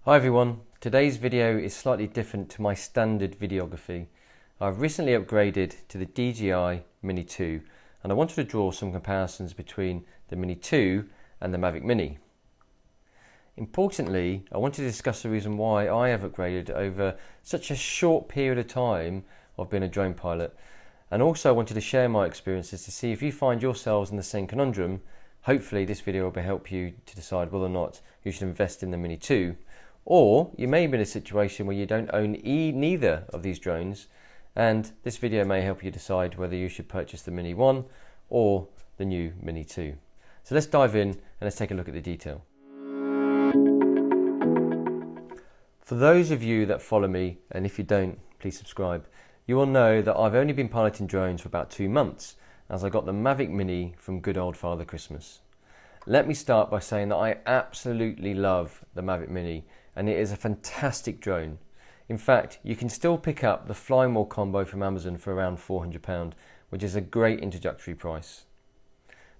Hi everyone, today's video is slightly different to my standard videography. I've recently upgraded to the DJI Mini 2 and I wanted to draw some comparisons between the Mini 2 and the Mavic Mini. Importantly, I wanted to discuss the reason why I have upgraded over such a short period of time of being a drone pilot, and also I wanted to share my experiences to see if you find yourselves in the same conundrum. Hopefully this video will help you to decide whether or not you should invest in the Mini 2. Or you may be in a situation where you don't own neither of these drones, and this video may help you decide whether you should purchase the Mini 1 or the new Mini 2. So let's dive in and let's take a look at the detail. For those of you that follow me, and if you don't, please subscribe, you will know that I've only been piloting drones for about 2 months, as I got the Mavic Mini from good old Father Christmas. Let me start by saying that I absolutely love the Mavic Mini, and it is a fantastic drone. In fact, you can still pick up the Fly More combo from Amazon for around £400, which is a great introductory price.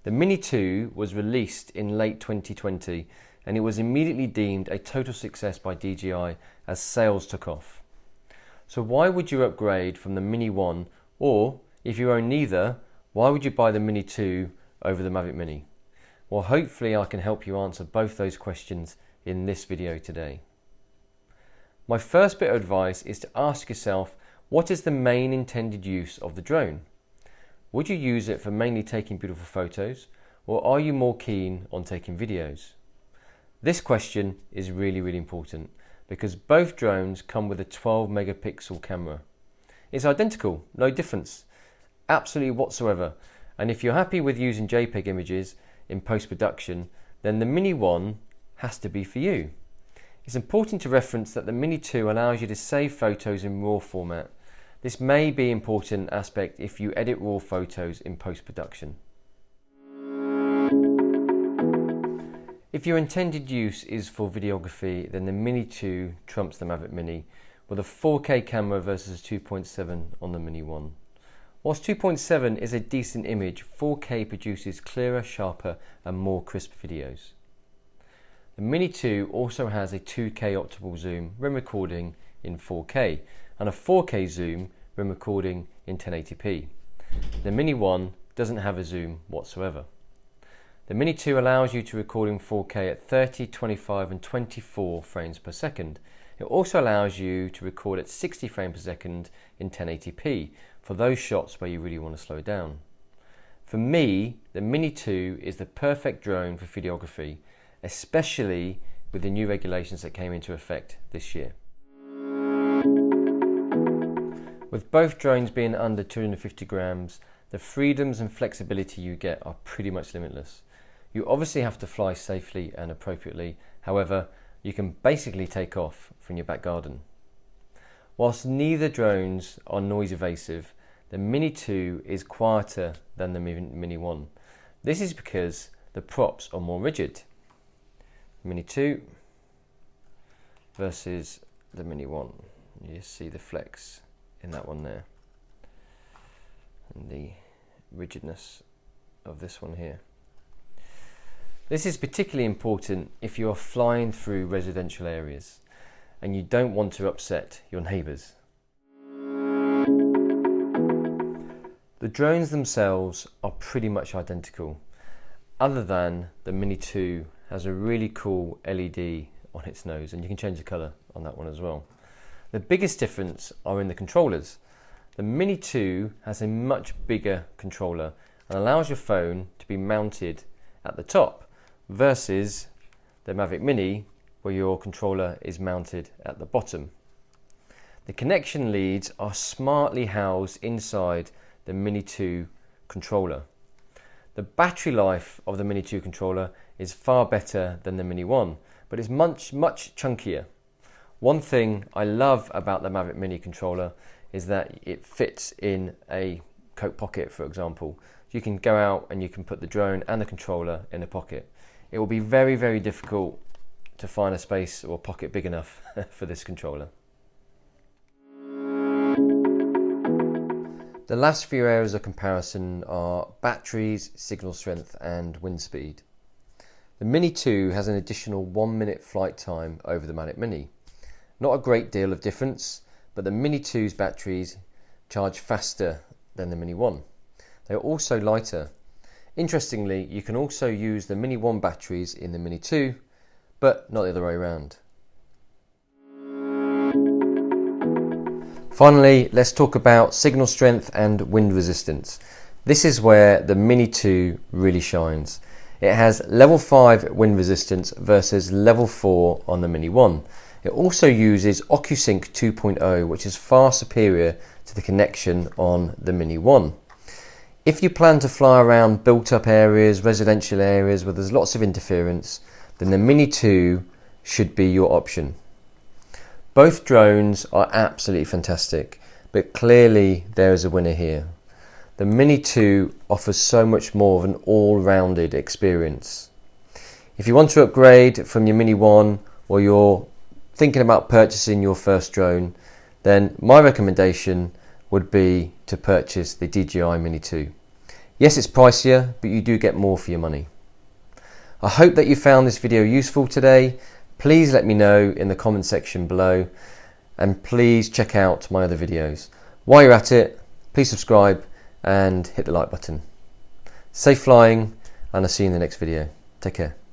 The Mini 2 was released in late 2020, and it was immediately deemed a total success by DJI as sales took off. So why would you upgrade from the Mini 1, or if you own neither, why would you buy the Mini 2 over the Mavic Mini? Well, hopefully I can help you answer both those questions in this video today. My first bit of advice is to ask yourself, what is the main intended use of the drone? Would you use it for mainly taking beautiful photos, or are you more keen on taking videos? This question is really important because both drones come with a 12 megapixel camera. It's identical, no difference, absolutely whatsoever. And if you're happy with using JPEG images in post-production, then the Mini 1 has to be for you. It's important to reference that the Mini 2 allows you to save photos in RAW format. This may be an important aspect if you edit RAW photos in post-production. If your intended use is for videography, then the Mini 2 trumps the Mavic Mini with a 4K camera versus 2.7 on the Mini 1. Whilst 2.7 is a decent image, 4K produces clearer, sharper and more crisp videos. The Mini 2 also has a 2K optical zoom when recording in 4K and a 4K zoom when recording in 1080p. The Mini 1 doesn't have a zoom whatsoever. The Mini 2 allows you to record in 4K at 30, 25 and 24 frames per second. It also allows you to record at 60 frames per second in 1080p for those shots where you really want to slow down. For me, the Mini 2 is the perfect drone for videography, especially with the new regulations that came into effect this year. With both drones being under 250 grams, the freedoms and flexibility you get are pretty much limitless. You obviously have to fly safely and appropriately, however, you can basically take off from your back garden. Whilst neither drones are noise evasive, the Mini 2 is quieter than the Mini 1. This is because the props are more rigid. Mini 2 versus the Mini 1. You see the flex in that one there, and the rigidness of this one here. This is particularly important if you are flying through residential areas and you don't want to upset your neighbours. The drones themselves are pretty much identical, other than the Mini 2 has a really cool LED on its nose, and you can change the colour on that one as well. The biggest difference are in the controllers. The Mini 2 has a much bigger controller and allows your phone to be mounted at the top versus the Mavic Mini where your controller is mounted at the bottom. The connection leads are smartly housed inside the Mini 2 controller. The battery life of the Mini 2 controller is far better than the Mini 1, but it's much chunkier. One thing I love about the Mavic Mini controller is that it fits in a coat pocket, for example. You can go out and you can put the drone and the controller in a pocket. It will be very difficult to find a space or pocket big enough for this controller. The last few areas of comparison are batteries, signal strength and wind speed. The Mini 2 has an additional 1 minute flight time over the Mavic Mini. Not a great deal of difference, but the Mini 2's batteries charge faster than the Mini 1. They are also lighter. Interestingly, you can also use the Mini 1 batteries in the Mini 2, but not the other way around. Finally, let's talk about signal strength and wind resistance. This is where the Mini 2 really shines. It has level 5 wind resistance versus level 4 on the Mini 1. It also uses OcuSync 2.0, which is far superior to the connection on the Mini 1. If you plan to fly around built up areas, residential areas where there's lots of interference, then the Mini 2 should be your option. Both drones are absolutely fantastic, but clearly there is a winner here. The Mini 2 offers so much more of an all-rounded experience. If you want to upgrade from your Mini 1, or you're thinking about purchasing your first drone, then my recommendation would be to purchase the DJI Mini 2. Yes, it's pricier, but you do get more for your money. I hope that you found this video useful today. Please let me know in the comment section below, and please check out my other videos. While you're at it, please subscribe and hit the like button. Safe flying, and I'll see you in the next video. Take care.